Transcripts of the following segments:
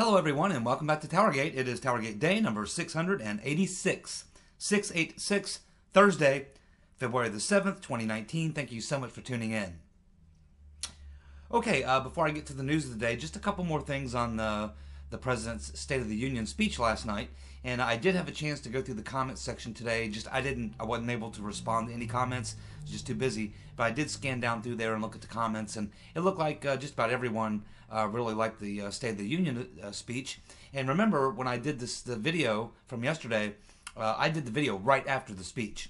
Hello everyone and welcome back to TowerGate. It is TowerGate day number 686. 686, Thursday, February the 7th, 2019. Thank you so much for tuning in. Okay, before I get to the news of the day, just a couple more things on the President's State of the Union speech last night. And I did have a chance to go through the comments section today. I wasn't able to respond to any comments. I was just too busy. But I did scan down through there and look at the comments, and it looked like just about everyone really liked the State of the Union speech. And remember, when I did the video from yesterday, I did the video right after the speech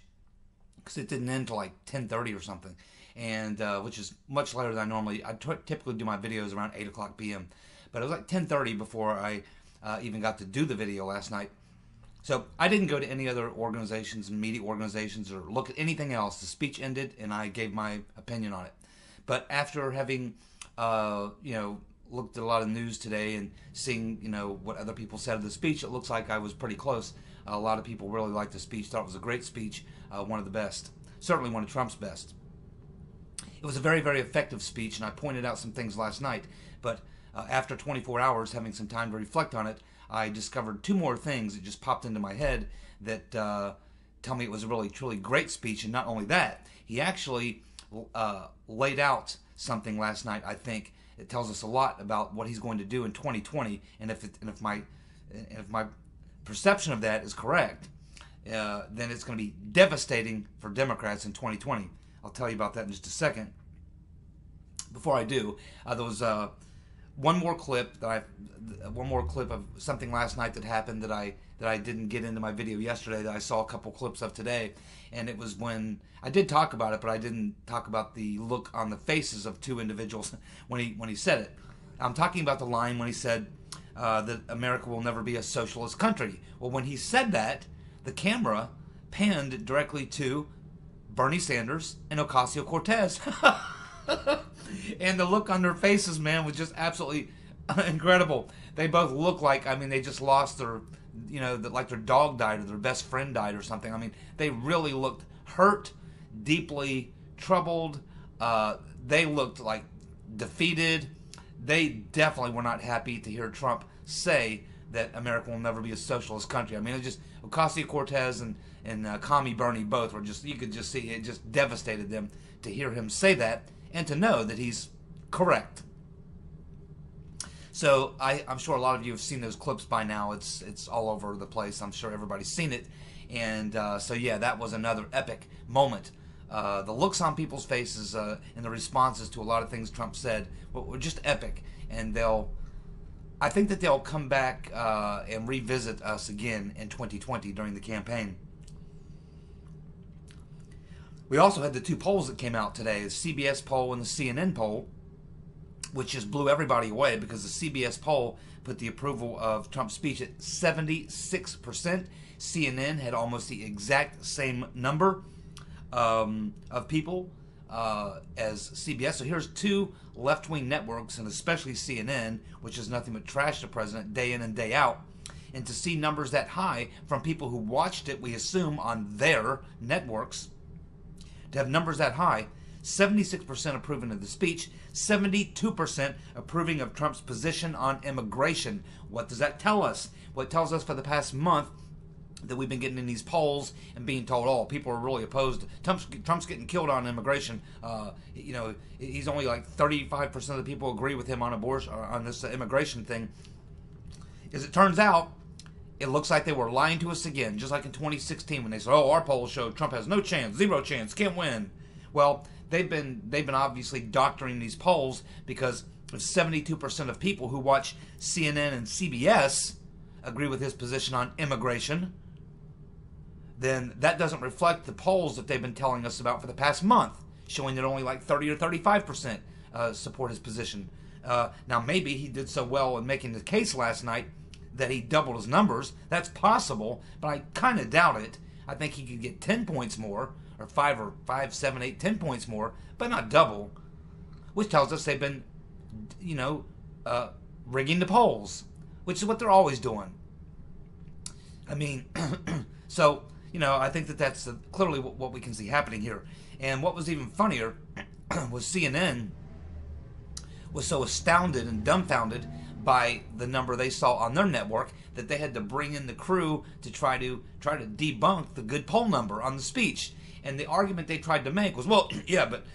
because it didn't end till like 10:30 or something, and which is much later than I normally. I typically do my videos around 8 o'clock p.m., but it was like 10:30 before I even got to do the video last night. So I didn't go to any other organizations, media organizations, or look at anything else. The speech ended, and I gave my opinion on it. But after having, looked at a lot of news today and seeing, what other people said of the speech, it looks like I was pretty close. A lot of people really liked the speech, thought it was a great speech, one of the best, certainly one of Trump's best. It was a very, very effective speech, and I pointed out some things last night. But after 24 hours, having some time to reflect on it, I discovered two more things that just popped into my head that tell me it was a really, truly great speech. And not only that, he actually laid out something last night. I think it tells us a lot about what he's going to do in 2020. And if my perception of that is correct, then it's going to be devastating for Democrats in 2020. I'll tell you about that in just a second. Before I do, there was one more clip of something last night that happened that I didn't get into my video yesterday, that I saw a couple clips of today, and it was when I did talk about it, but I didn't talk about the look on the faces of two individuals when he said it. I'm talking about the line when he said that America will never be a socialist country. Well, when he said that, the camera panned directly to Bernie Sanders and Ocasio-Cortez. And the look on their faces, man, was just absolutely incredible. They both look like, they just lost their, like their dog died or their best friend died or something. They really looked hurt, deeply troubled. They looked like defeated. They definitely were not happy to hear Trump say that America will never be a socialist country. It just, Ocasio-Cortez and Commie Bernie both were just, you could just see it just devastated them to hear him say that and to know that he's correct. So I'm sure a lot of you have seen those clips by now. It's all over the place. I'm sure everybody's seen it. And so yeah, that was another epic moment. The looks on people's faces and the responses to a lot of things Trump said were just epic. And I think that they'll come back and revisit us again in 2020 during the campaign. We also had the two polls that came out today, the CBS poll and the CNN poll, which just blew everybody away because the CBS poll put the approval of Trump's speech at 76%. CNN had almost the exact same number of people as CBS. So here's two left-wing networks, and especially CNN, which is nothing but trash the president day in and day out. And to see numbers that high from people who watched it, we assume, on their networks, to have numbers that high, 76% approving of the speech, 72% approving of Trump's position on immigration. What does that tell us? Well, it tells us for the past month that we've been getting in these polls and being told, oh, people are really opposed. Trump's getting killed on immigration. He's only like 35% of the people agree with him on abortion, or on this immigration thing. As it turns out, it looks like they were lying to us again, just like in 2016 when they said, "Oh, our polls showed Trump has no chance, zero chance, can't win." Well, they've been obviously doctoring these polls because if 72% of people who watch CNN and CBS agree with his position on immigration, then that doesn't reflect the polls that they've been telling us about for the past month, showing that only like 30 or 35% support his position. Now, maybe he did so well in making the case last night that he doubled his numbers. That's possible, but I kind of doubt it. I think he could get 10 points more, or 5, 7, 8, 10 points more, but not double, which tells us they've been, rigging the polls, which is what they're always doing. So, I think that's clearly what we can see happening here. And what was even funnier was CNN was so astounded and dumbfounded by the number they saw on their network that they had to bring in the crew to try to debunk the good poll number on the speech. And the argument they tried to make was, well, yeah, but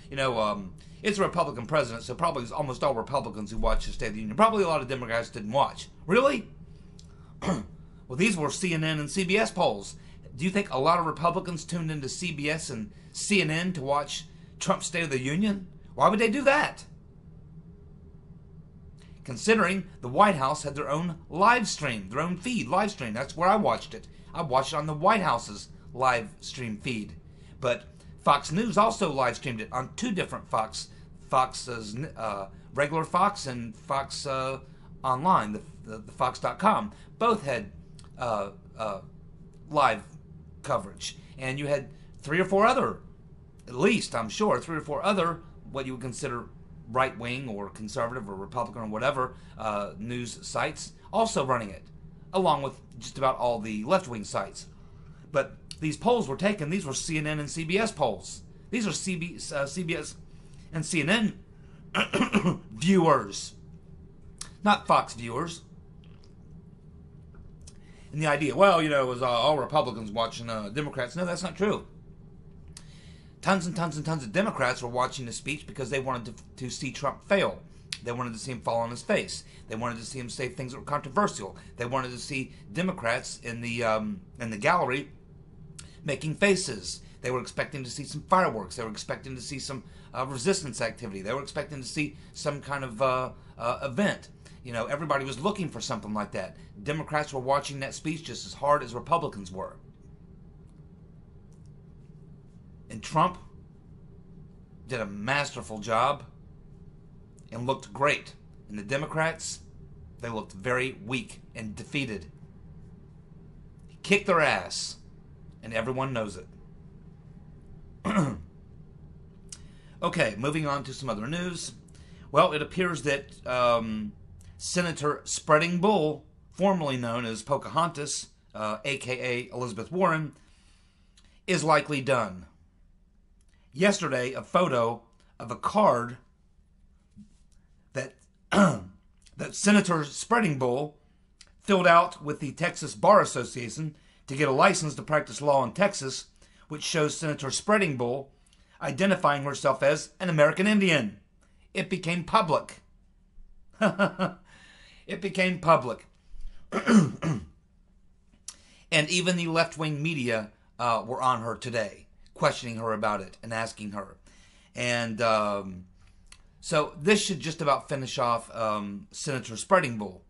it's a Republican president, so probably it's almost all Republicans who watch the State of the Union. Probably a lot of Democrats didn't watch. Really? Well, these were CNN and CBS polls. Do you think a lot of Republicans tuned into CBS and CNN to watch Trump's State of the Union? Why would they do that? Considering the White House had their own live stream, their own feed, live stream. That's where I watched it. I watched it on the White House's live stream feed. But Fox News also live streamed it on two different Fox's regular Fox and Fox Online, the Fox.com. Both had live coverage. And you had three or four other, at least I'm sure, three or four other what you would consider right-wing or conservative or Republican or whatever news sites also running it, along with just about all the left-wing sites. But these polls were taken. These were CNN and CBS polls. These are CBS and CNN viewers, not Fox viewers. And the idea, well, it was all Republicans watching Democrats. No, that's not true. Tons and tons and tons of Democrats were watching the speech because they wanted to see Trump fail. They wanted to see him fall on his face. They wanted to see him say things that were controversial. They wanted to see Democrats in the gallery making faces. They were expecting to see some fireworks. They were expecting to see some resistance activity. They were expecting to see some kind of event. Everybody was looking for something like that. Democrats were watching that speech just as hard as Republicans were. And Trump did a masterful job and looked great. And the Democrats, they looked very weak and defeated. He kicked their ass, and everyone knows it. Okay, moving on to some other news. Well, it appears that Senator Spreading Bull, formerly known as Pocahontas, a.k.a. Elizabeth Warren, is likely done. Yesterday, a photo of a card that that Senator Spreading Bull filled out with the Texas Bar Association to get a license to practice law in Texas, which shows Senator Spreading Bull identifying herself as an American Indian. It became public. It became public. And even the left-wing media were on her today, questioning her about it and asking her. And so this should just about finish off Senator Spreading Bull.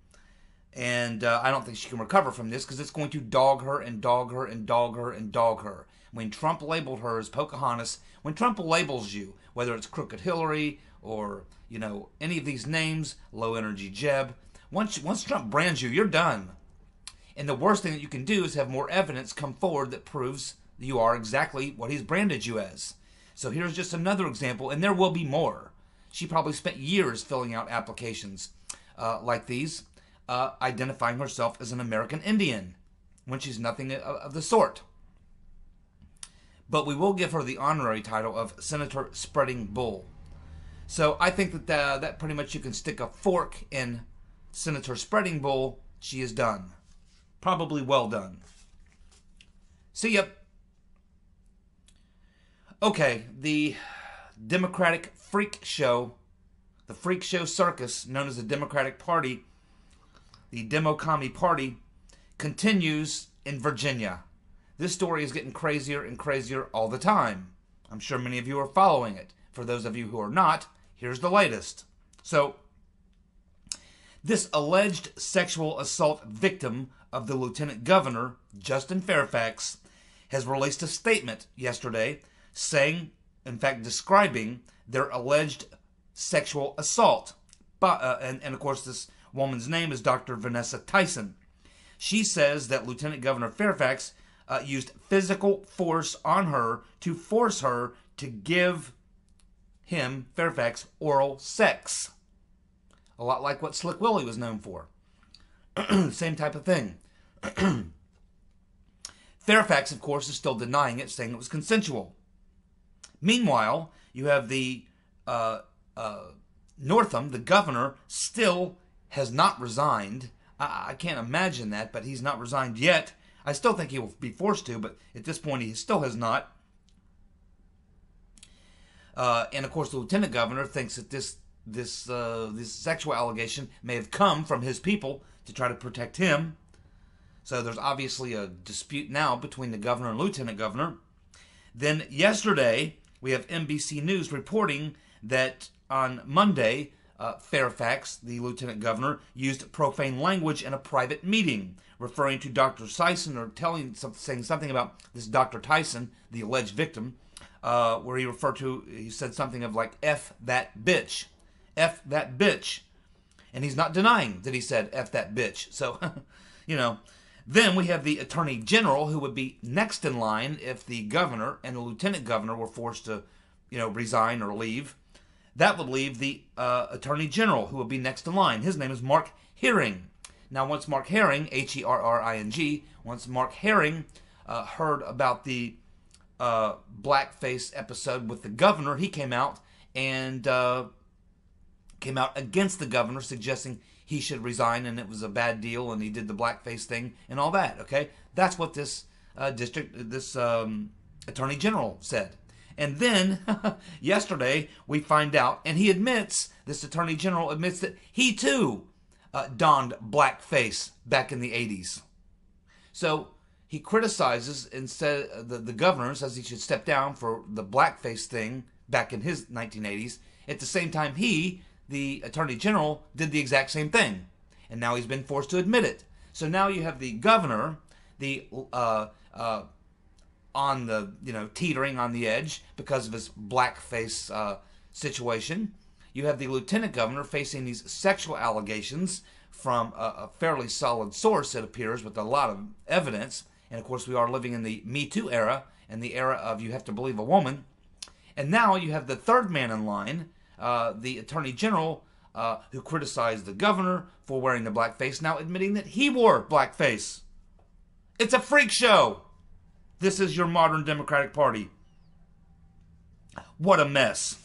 And I don't think she can recover from this because it's going to dog her and dog her and dog her and dog her. When Trump labeled her as Pocahontas, when Trump labels you, whether it's Crooked Hillary or, any of these names, Low Energy Jeb, once Trump brands you, you're done. And the worst thing that you can do is have more evidence come forward that proves that you are exactly what he's branded you as. So here's just another example, and there will be more. She probably spent years filling out applications like these, identifying herself as an American Indian, when she's nothing of the sort. But we will give her the honorary title of Senator Spreading Bull. So I think that pretty much you can stick a fork in Senator Spreading Bull. She is done. Probably well done. See ya. Okay, the Democratic freak show, the freak show circus known as the Democratic Party, the Demo-Commie Party, continues in Virginia. This story is getting crazier and crazier all the time. I'm sure many of you are following it. For those of you who are not, here's the latest. So, this alleged sexual assault victim of the Lieutenant Governor, Justin Fairfax, has released a statement yesterday saying, in fact, describing their alleged sexual assault. And of course, this woman's name is Dr. Vanessa Tyson. She says that Lieutenant Governor Fairfax used physical force on her to force her to give him, Fairfax, oral sex. A lot like what Slick Willie was known for. Same type of thing. Fairfax, of course, is still denying it, saying it was consensual. Meanwhile, you have the Northam, the governor, still has not resigned. I can't imagine that, but he's not resigned yet. I still think he will be forced to, but at this point he still has not. And of course, the lieutenant governor thinks that this sexual allegation may have come from his people to try to protect him. So there's obviously a dispute now between the governor and lieutenant governor. Then yesterday, we have NBC News reporting that on Monday, Fairfax, the lieutenant governor, used profane language in a private meeting, referring to Dr. Tyson, or saying something about this Dr. Tyson, the alleged victim, where he said something of like, F that bitch. F that bitch. And he's not denying that he said F that bitch. So, Then we have the attorney general, who would be next in line if the governor and the lieutenant governor were forced to, resign or leave. That would leave the attorney general, who would be next in line. His name is Mark Herring. Now, once Mark Herring, Herring, once Mark Herring heard about the blackface episode with the governor, he came out against the governor, suggesting he should resign and it was a bad deal and he did the blackface thing and all that. Okay, that's what this attorney general said. And then yesterday we find out, and this attorney general admits that he too donned blackface back in the 80s. So he criticizes and said the governor says he should step down for the blackface thing back in his 1980s. At the same time, the attorney general, did the exact same thing, and now he's been forced to admit it. So now you have the governor, on the teetering on the edge because of his blackface situation. You have the lieutenant governor facing these sexual allegations from a fairly solid source, it appears, with a lot of evidence. And of course, we are living in the Me Too era, and the era of you have to believe a woman. And now you have the third man in line, the attorney general, who criticized the governor for wearing the blackface, now admitting that he wore blackface. It's a freak show. This is your modern Democratic Party. What a mess.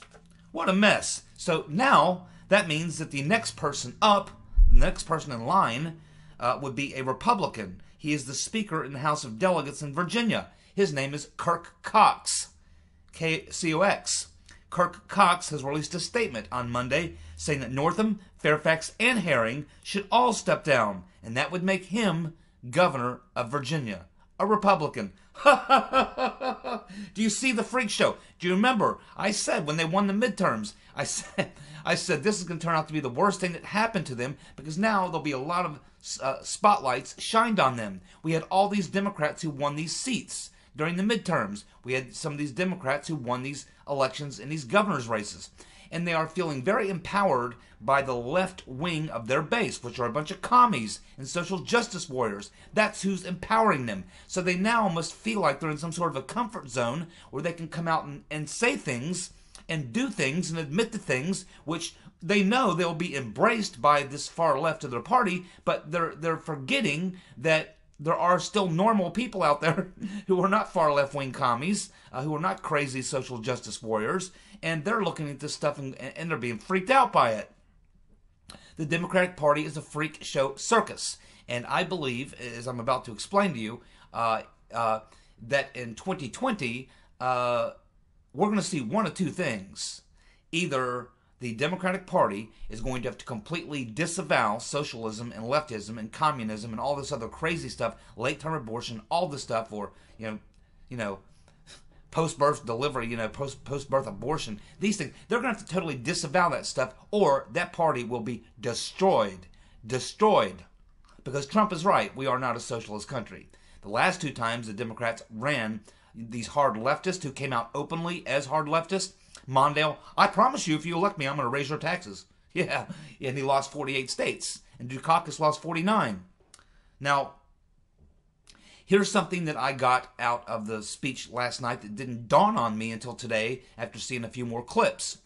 What a mess. So now that means that the next person in line, would be a Republican. He is the Speaker in the House of Delegates in Virginia. His name is Kirk Cox. Cox. Kirk Cox has released a statement on Monday saying that Northam, Fairfax, and Herring should all step down, and that would make him governor of Virginia, a Republican. Do you see the freak show? Do you remember I said when they won the midterms, I said this is going to turn out to be the worst thing that happened to them, because now there'll be a lot of spotlights shined on them. We had all these Democrats who won these seats during the midterms. We had some of these Democrats who won these elections in these governor's races. And they are feeling very empowered by the left wing of their base, which are a bunch of commies and social justice warriors. That's who's empowering them. So they now must feel like they're in some sort of a comfort zone where they can come out and say things and do things and admit to things which they know they'll be embraced by this far left of their party, but they're forgetting that there are still normal people out there who are not far left-wing commies, who are not crazy social justice warriors, and they're looking at this stuff and they're being freaked out by it. The Democratic Party is a freak show circus, and I believe, as I'm about to explain to you, that in 2020, we're going to see one of two things. Either the Democratic Party is going to have to completely disavow socialism and leftism and communism and all this other crazy stuff, late-term abortion, all this stuff, or, post-birth delivery, post-birth abortion, these things. They're going to have to totally disavow that stuff, or that party will be destroyed. Destroyed. Because Trump is right. We are not a socialist country. The last two times the Democrats ran these hard leftists who came out openly as hard leftists, Mondale, I promise you, if you elect me, I'm going to raise your taxes. Yeah, and he lost 48 states, and Dukakis lost 49. Now, here's something that I got out of the speech last night that didn't dawn on me until today after seeing a few more clips.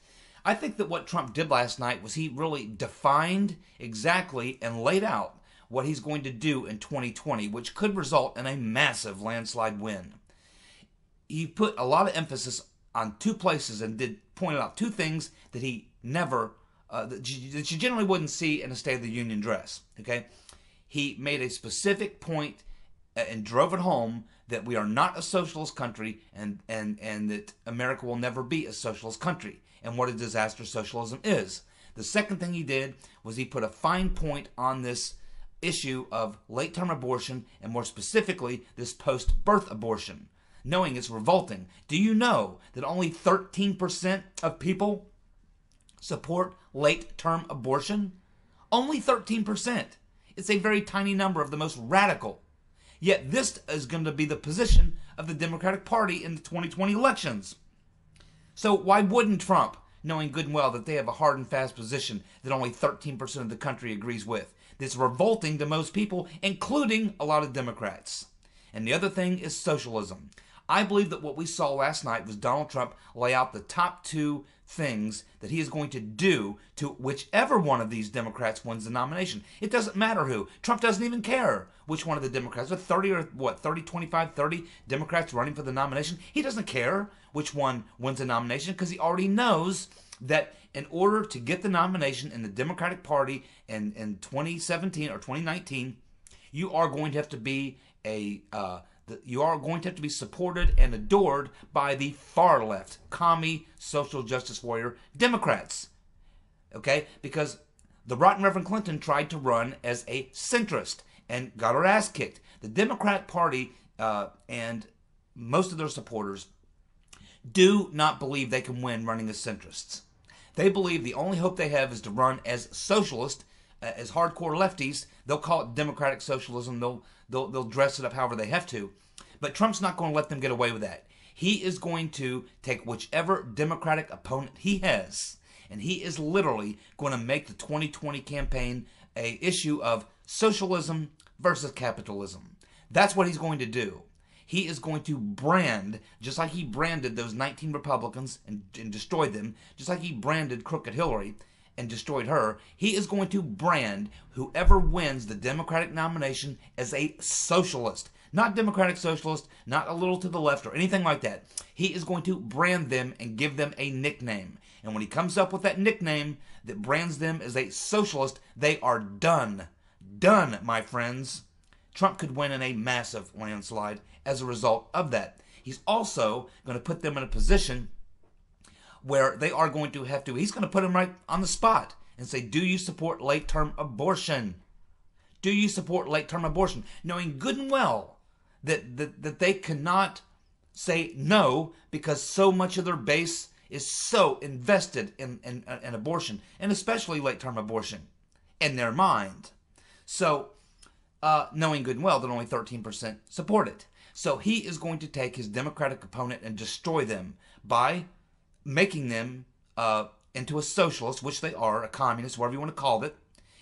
I think that what Trump did last night was he really defined exactly and laid out what he's going to do in 2020, which could result in a massive landslide win. He put a lot of emphasis on two places and pointed out two things that he never that you generally wouldn't see in a State of the Union address. Okay, he made a specific point and drove it home that we are not a socialist country, and that America will never be a socialist country, and what a disaster socialism is. The second thing he did was he put a fine point on this issue of late-term abortion, and more specifically, this post-birth abortion, knowing it's revolting. Do you know that only 13% of people support late-term abortion? Only 13%. It's a very tiny number of the most radical. Yet this is going to be the position of the Democratic Party in the 2020 elections. So why wouldn't Trump, knowing good and well that they have a hard and fast position that only 13% of the country agrees with? That's revolting to most people, including a lot of Democrats. And the other thing is socialism. I believe that what we saw last night was Donald Trump lay out the top two things that he is going to do to whichever one of these Democrats wins the nomination. It doesn't matter who. Trump doesn't even care which one of the Democrats. There are 30 or what, 30, 25, 30 Democrats running for the nomination. He doesn't care which one wins the nomination because he already knows that in order to get the nomination in the Democratic Party in 2017 or 2019, you are going to have to be supported and adored by the far left, commie, social justice warrior Democrats. Okay? Because the rotten Reverend Clinton tried to run as a centrist and got her ass kicked. The Democrat Party and most of their supporters do not believe they can win running as centrists. They believe the only hope they have is to run as socialist, as hardcore lefties. They'll call it democratic socialism. They'll dress it up however they have to. But Trump's not going to let them get away with that. He is going to take whichever Democratic opponent he has, and he is literally going to make the 2020 campaign a issue of socialism versus capitalism. That's what he's going to do. He is going to brand, just like he branded those 19 Republicans and destroyed them, just like he branded crooked Hillary and destroyed her, he is going to brand whoever wins the Democratic nomination as a socialist. Not democratic socialist, not a little to the left or anything like that. He is going to brand them and give them a nickname. And when he comes up with that nickname that brands them as a socialist, they are done. Done, my friends. Trump could win in a massive landslide as a result of that. He's also going to put them in a position where they are going to have to, he's going to put them right on the spot and say, do you support late-term abortion? Do you support late-term abortion? Knowing good and well that they cannot say no because so much of their base is so invested in abortion, and especially late-term abortion, in their mind. So, knowing good and well that only 13% support it. So he is going to take his Democratic opponent and destroy them by making them into a socialist, which they are, a communist, whatever you want to call it.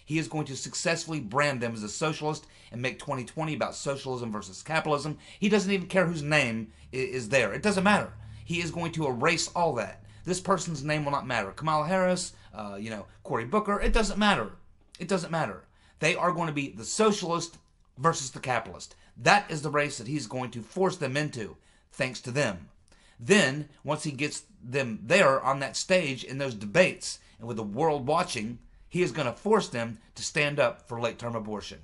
He is going to successfully brand them as a socialist and make 2020 about socialism versus capitalism. He doesn't even care whose name is there. It doesn't matter. He is going to erase all that. This person's name will not matter. Kamala Harris, Cory Booker, it doesn't matter. It doesn't matter. They are going to be the socialist versus the capitalist. That is the race that he's going to force them into, thanks to them. Then, once he gets them there on that stage in those debates, and with the world watching, he is going to force them to stand up for late-term abortion.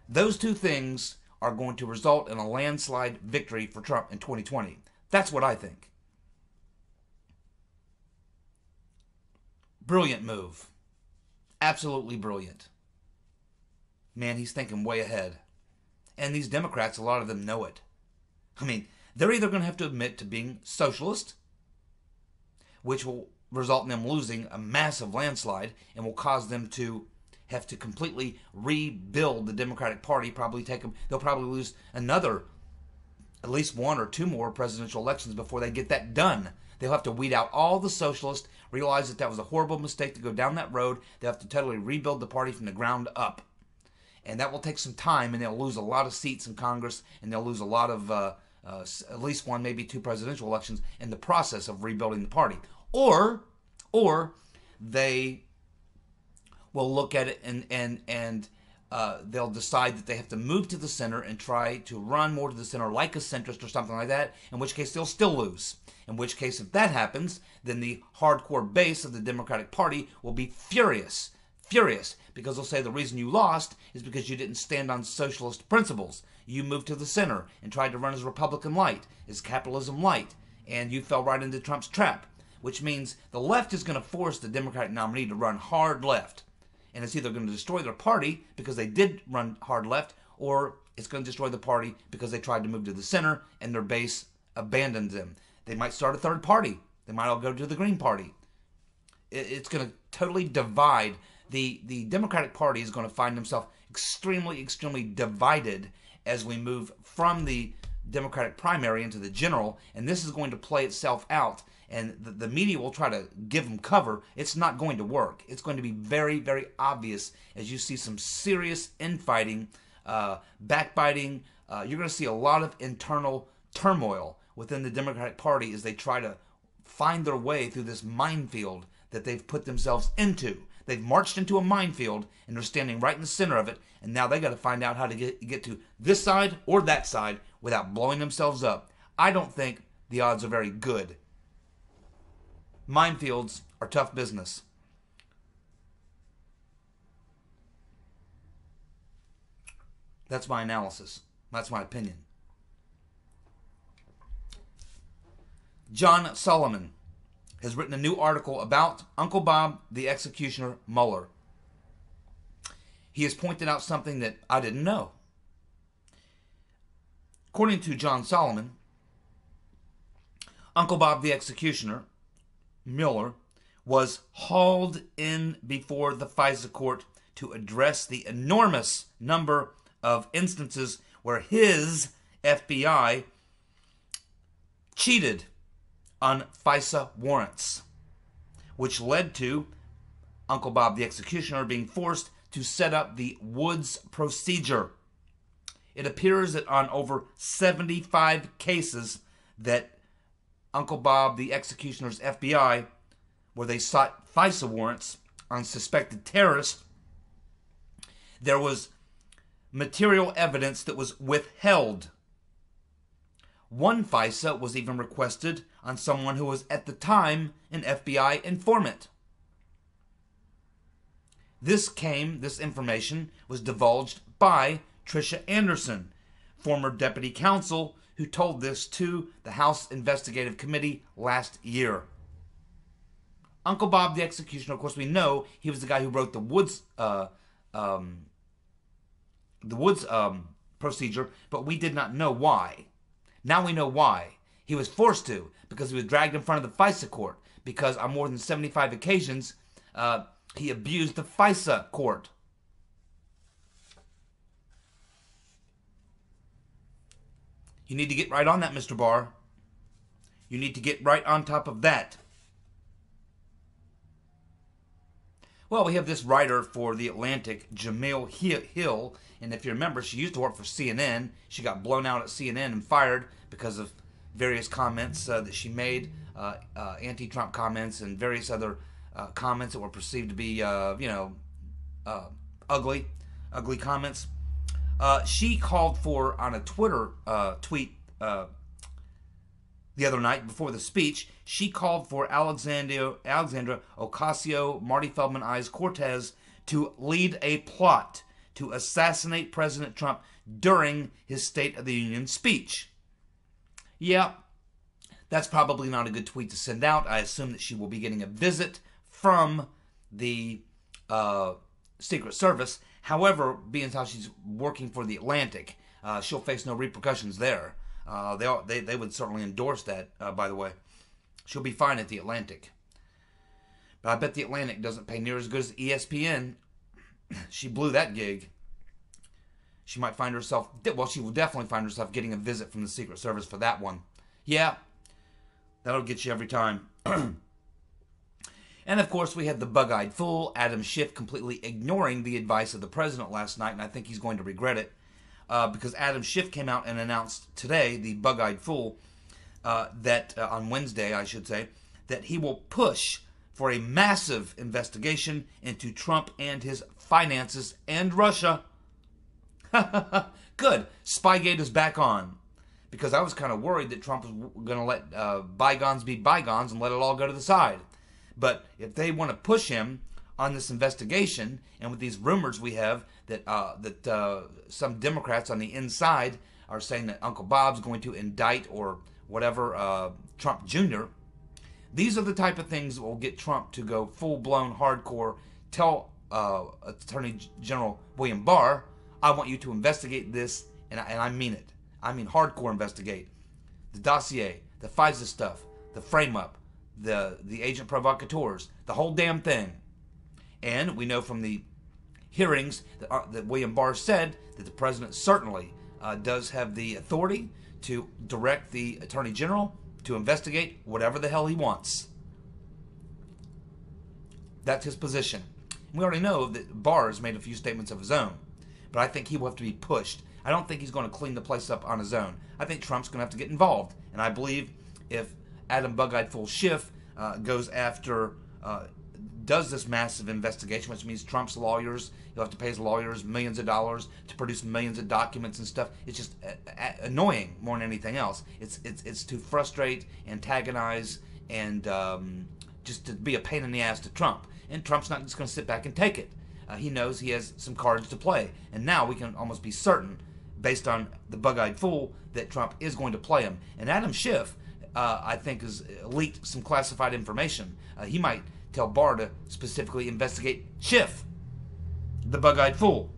Those two things are going to result in a landslide victory for Trump in 2020. That's what I think. Brilliant move. Absolutely brilliant. Man, he's thinking way ahead. And these Democrats, a lot of them know it. I mean, they're either going to have to admit to being socialist, which will result in them losing a massive landslide and will cause them to have to completely rebuild the Democratic Party. They'll probably lose another, at least one or two more presidential elections before they get that done. They'll have to weed out all the socialists, realize that was a horrible mistake to go down that road. They'll have to totally rebuild the party from the ground up. And that will take some time, and they'll lose a lot of seats in Congress, and they'll lose a lot of, at least one, maybe two presidential elections in the process of rebuilding the party. Or they will look at it and they'll decide that they have to move to the center and try to run more to the center like a centrist or something like that, in which case they'll still lose. In which case, if that happens, then the hardcore base of the Democratic Party will be furious, because they'll say the reason you lost is because you didn't stand on socialist principles. You moved to the center and tried to run as Republican light, as capitalism light, and you fell right into Trump's trap, which means the left is going to force the Democratic nominee to run hard left. And it's either going to destroy their party because they did run hard left, or it's going to destroy the party because they tried to move to the center and their base abandoned them. They might start a third party. They might all go to the Green Party. It's going to totally divide. The Democratic Party is going to find themselves extremely divided as we move from the Democratic primary into the general, and this is going to play itself out. And the media will try to give them cover. It's not going to work. It's going to be very obvious as you see some serious infighting, backbiting. You're going to see a lot of internal turmoil within the Democratic Party as they try to find their way through this minefield that they've put themselves into. They've marched into a minefield, and they're standing right in the center of it, and now they got to find out how to get to this side or that side without blowing themselves up. I don't think the odds are very good. Minefields are tough business. That's my analysis. That's my opinion. John Solomon has written a new article about Uncle Bob the Executioner Mueller. He has pointed out something that I didn't know. According to John Solomon, Uncle Bob the Executioner Mueller was hauled in before the FISA court to address the enormous number of instances where his FBI cheated on FISA warrants, which led to Uncle Bob the Executioner being forced to set up the Woods procedure. It appears that on over 75 cases that Uncle Bob the Executioner's FBI, where they sought FISA warrants on suspected terrorists, there was material evidence that was withheld. One FISA was even requested on someone who was at the time an FBI informant. This information was divulged by Tricia Anderson, former deputy counsel, who told this to the House Investigative Committee last year. Uncle Bob the Executioner, of course, we know he was the guy who wrote the Woods procedure, but we did not know why. Now we know why. He was forced to, because he was dragged in front of the FISA court, because on more than 75 occasions, he abused the FISA court. You need to get right on that, Mr. Barr. You need to get right on top of that. Well, we have this writer for The Atlantic, Gemayel Hill, and if you remember, she used to work for CNN. She got blown out at CNN and fired because of various comments that she made, anti-Trump comments and various other comments that were perceived to be, ugly comments. She called for, on a Twitter tweet the other night before the speech, she called for Alexandra Ocasio, Marty Feldman Eyes Cortez to lead a plot to assassinate President Trump during his State of the Union speech. Yeah, that's probably not a good tweet to send out. I assume that she will be getting a visit from the Secret Service. However, being as how she's working for The Atlantic, she'll face no repercussions there. They would certainly endorse that, by the way. She'll be fine at The Atlantic. But I bet The Atlantic doesn't pay near as good as ESPN. She blew that gig. She might find herself, well, she will definitely find herself getting a visit from the Secret Service for that one. Yeah, that'll get you every time. And of course, we had the bug-eyed fool, Adam Schiff, completely ignoring the advice of the president last night, and I think he's going to regret it. Because Adam Schiff came out and announced today, the bug-eyed fool, that on Wednesday, I should say, that he will push for a massive investigation into Trump and his finances and Russia. Good. Spygate is back on. Because I was kind of worried that Trump was going to let bygones be bygones and let it all go to the side. But if they want to push him on this investigation, and with these rumors we have that some Democrats on the inside are saying that Uncle Bob's going to indict or whatever Trump Jr., these are the type of things that will get Trump to go full-blown hardcore, tell Attorney General William Barr, I want you to investigate this, and I mean it. I mean hardcore investigate. The dossier, the FISA stuff, the frame-up, the agent provocateurs, the whole damn thing. And we know from the hearings that William Barr said that the president certainly does have the authority to direct the Attorney General to investigate whatever the hell he wants. That's his position. We already know that Barr has made a few statements of his own, but I think he will have to be pushed. I don't think he's going to clean the place up on his own. I think Trump's going to have to get involved, and I believe if Adam Bug-Eyed Fool Schiff goes after, does this massive investigation, which means Trump's lawyers, he'll have to pay his lawyers millions of dollars to produce millions of documents and stuff. It's just annoying more than anything else. It's to frustrate, antagonize, and just to be a pain in the ass to Trump. And Trump's not just going to sit back and take it. He knows he has some cards to play. And now we can almost be certain, based on the Bug-Eyed Fool, that Trump is going to play him. And Adam Schiff, I think, has leaked some classified information. He might tell Barr to specifically investigate Schiff, the Bug-Eyed Fool.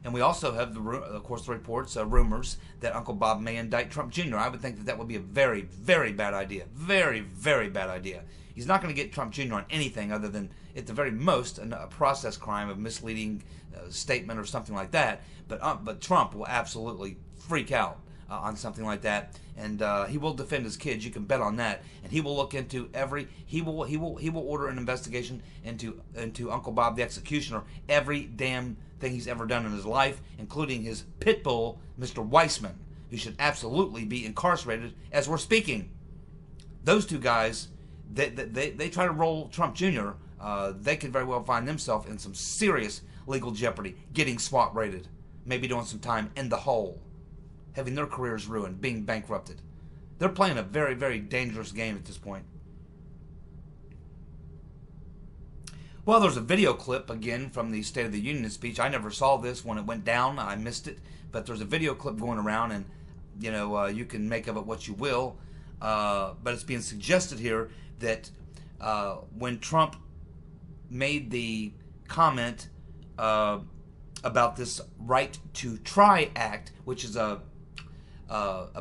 And we also have, of course, the reports, rumors that Uncle Bob may indict Trump Jr. I would think that that would be a very, very bad idea. Very, very bad idea. He's not going to get Trump Jr. on anything other than, at the very most, a process crime of misleading statement or something like that. But Trump will absolutely freak out on something like that, and he will defend his kids. You can bet on that. And he will look into he will order an investigation into Uncle Bob the Executioner, every damn thing he's ever done in his life, including his pit bull, Mr. Weissman, who should absolutely be incarcerated as we're speaking. Those two guys, they try to roll Trump Jr., they could very well find themselves in some serious legal jeopardy, getting SWAT raided, maybe doing some time in the hole, having their careers ruined, being bankrupted. They're playing a very, very dangerous game at this point. Well, there's a video clip, again, from the State of the Union speech. I never saw this when it went down. I missed it. But there's a video clip going around, and, you can make of it what you will. But it's being suggested here that when Trump made the comment about this Right to Try Act, which is a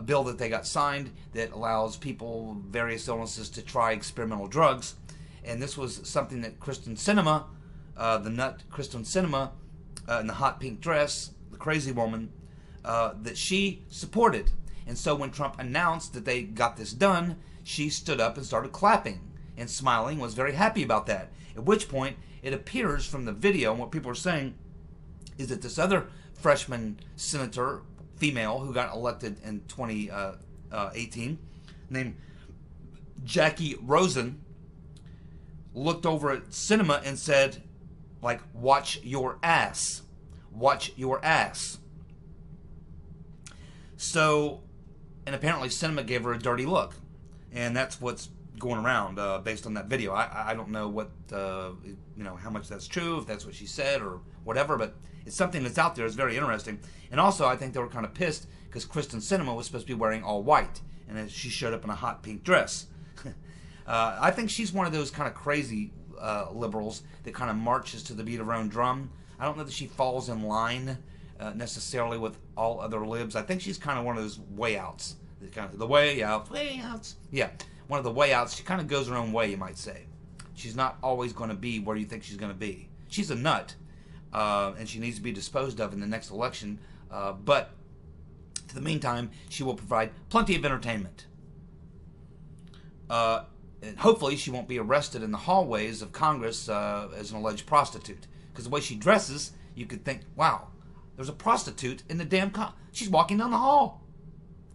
bill that they got signed that allows people with various illnesses to try experimental drugs. And this was something that Kristen Sinema, the nut Kristen Sinema, in the hot pink dress, the crazy woman, that she supported. And so when Trump announced that they got this done, she stood up and started clapping and smiling, was very happy about that. At which point, it appears from the video, and what people are saying, is that this other freshman senator, female, who got elected in 2018, named Jackie Rosen, looked over at Sinema and said, like, watch your ass. Watch your ass. So, and apparently Sinema gave her a dirty look. And that's what's going around based on that video. I don't know what, how much that's true, if that's what she said or whatever, but it's something that's out there. It's very interesting. And also, I think they were kind of pissed because Kristen Sinema was supposed to be wearing all white, and she showed up in a hot pink dress. I think she's one of those kind of crazy liberals that kind of marches to the beat of her own drum. I don't know that she falls in line necessarily with all other libs. I think she's kind of one of those way outs. The way outs. Yeah, one of the way outs. She kind of goes her own way, you might say. She's not always going to be where you think she's going to be. She's a nut, and she needs to be disposed of in the next election. But for the meantime, she will provide plenty of entertainment. And hopefully she won't be arrested in the hallways of Congress as an alleged prostitute. Because the way she dresses, you could think, wow, there's a prostitute in the damn she's walking down the hall.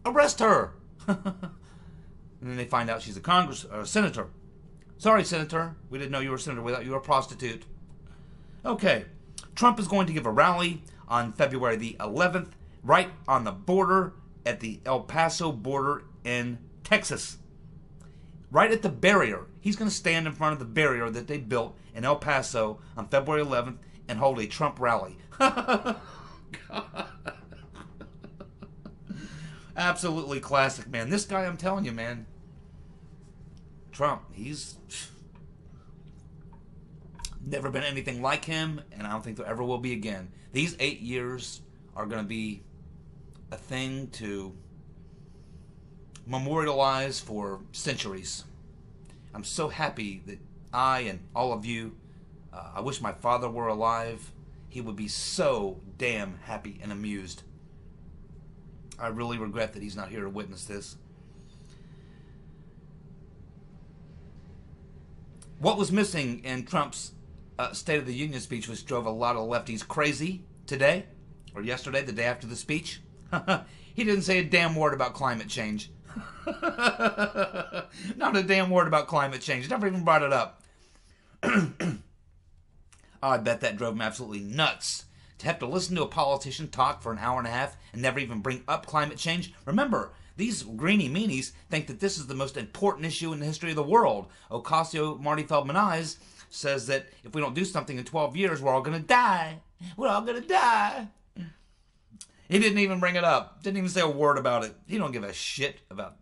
Arrest her. And then they find out she's a senator. Sorry, Senator. We didn't know you were a senator. We thought you were a prostitute. Okay. Trump is going to give a rally on February the 11th, right on the border at the El Paso border in Texas. Right at the barrier. He's going to stand in front of the barrier that they built in El Paso on February 11th and hold a Trump rally. God. Absolutely classic, man. This guy, I'm telling you, man. Trump, he's never been anything like him, and I don't think there ever will be again. These 8 years are going to be a thing to memorialize for centuries. I'm so happy that I and all of you, I wish my father were alive. He would be so damn happy and amused. I really regret that he's not here to witness this. What was missing in Trump's State of the Union speech, which drove a lot of lefties crazy today, or yesterday, the day after the speech? He didn't say a damn word about climate change. Not a damn word about climate change. Never even brought it up. I bet that drove him absolutely nuts. To have to listen to a politician talk for an hour and a half and never even bring up climate change. Remember, these greenie meanies think that this is the most important issue in the history of the world. Ocasio Marty Feldman Eyes says that if we don't do something in 12 years, we're all going to die. We're all going to die. He didn't even bring it up. Didn't even say a word about it. He don't give a shit about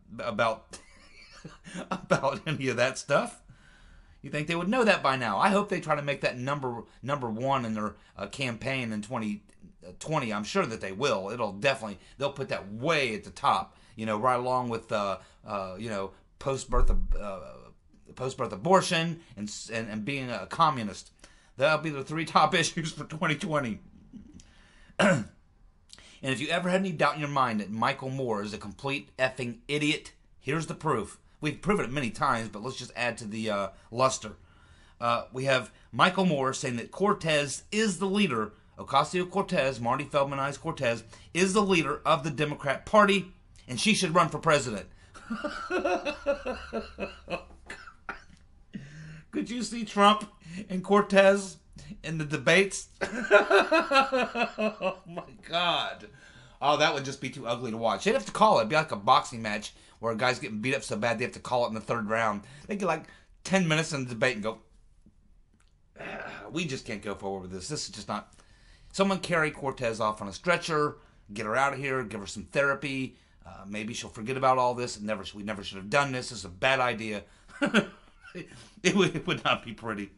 about any of that stuff. You think they would know that by now? I hope they try to make that number one in their campaign in 2020. I'm sure that they will. They'll put that way at the top. You know, right along with post-birth abortion and being a communist. That'll be the 3 top issues for 2020. And if you ever had any doubt in your mind that Michael Moore is a complete effing idiot, here's the proof. We've proven it many times, but let's just add to the luster. We have Michael Moore saying that Cortez is the leader, Ocasio-Cortez, Marty Feldman Eyes Cortez, is the leader of the Democrat Party, and she should run for president. Could you see Trump and Cortez in the debates? Oh my God. Oh, that would just be too ugly to watch. They'd have to call it. It'd be like a boxing match where a guy's getting beat up so bad they have to call it in the 3rd round. They get like 10 minutes in the debate and go, we just can't go forward with this. This is just not... Someone carry Cortez off on a stretcher, get her out of here, give her some therapy. Maybe she'll forget about all this. We never should have done this. This is a bad idea. It would not be pretty.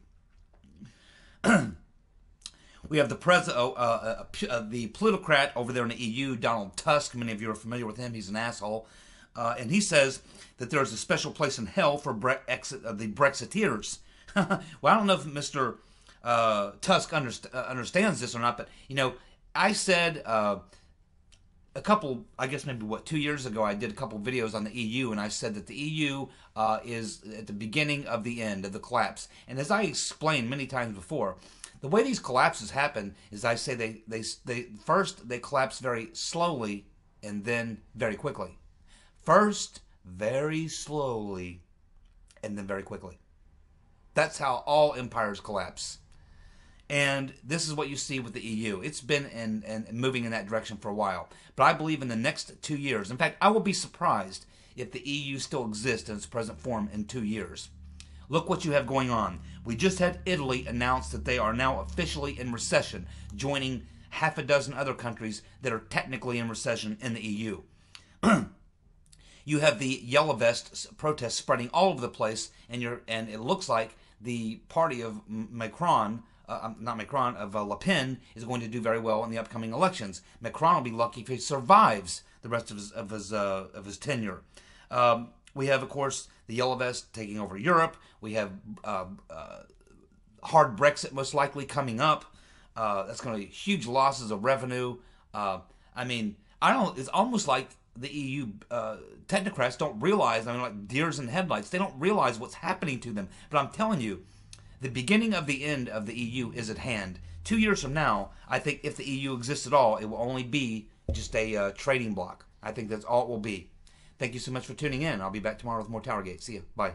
We have the the plutocrat over there in the EU, Donald Tusk. Many of you are familiar with him. He's an asshole. And he says that there's a special place in hell for the Brexiteers. Well, I don't know if Mr. Tusk understands this or not, but, you know, I said a couple, I guess maybe, 2 years ago, I did a couple videos on the EU, and I said that the EU is at the beginning of the end of the collapse. And as I explained many times before, the way these collapses happen is I say they first collapse very slowly and then very quickly. First, very slowly, and then very quickly. That's how all empires collapse. And this is what you see with the EU. It's been moving in that direction for a while. But I believe in the next 2 years. In fact, I will be surprised if the EU still exists in its present form in 2 years. Look what you have going on. We just had Italy announce that they are now officially in recession, joining half a dozen other countries that are technically in recession in the EU. You have the Yellow Vest protests spreading all over the place, and it looks like the party of Macron, of Le Pen, is going to do very well in the upcoming elections. Macron will be lucky if he survives the rest of his tenure. We have, of course, the Yellow Vest taking over Europe. We have hard Brexit most likely coming up. That's going to be huge losses of revenue. It's almost like the EU technocrats don't realize, like deers in headlights, they don't realize what's happening to them. But I'm telling you, the beginning of the end of the EU is at hand. 2 years from now, I think if the EU exists at all, it will only be just a trading block. I think that's all it will be. Thank you so much for tuning in. I'll be back tomorrow with more TowerGate. See you. Bye.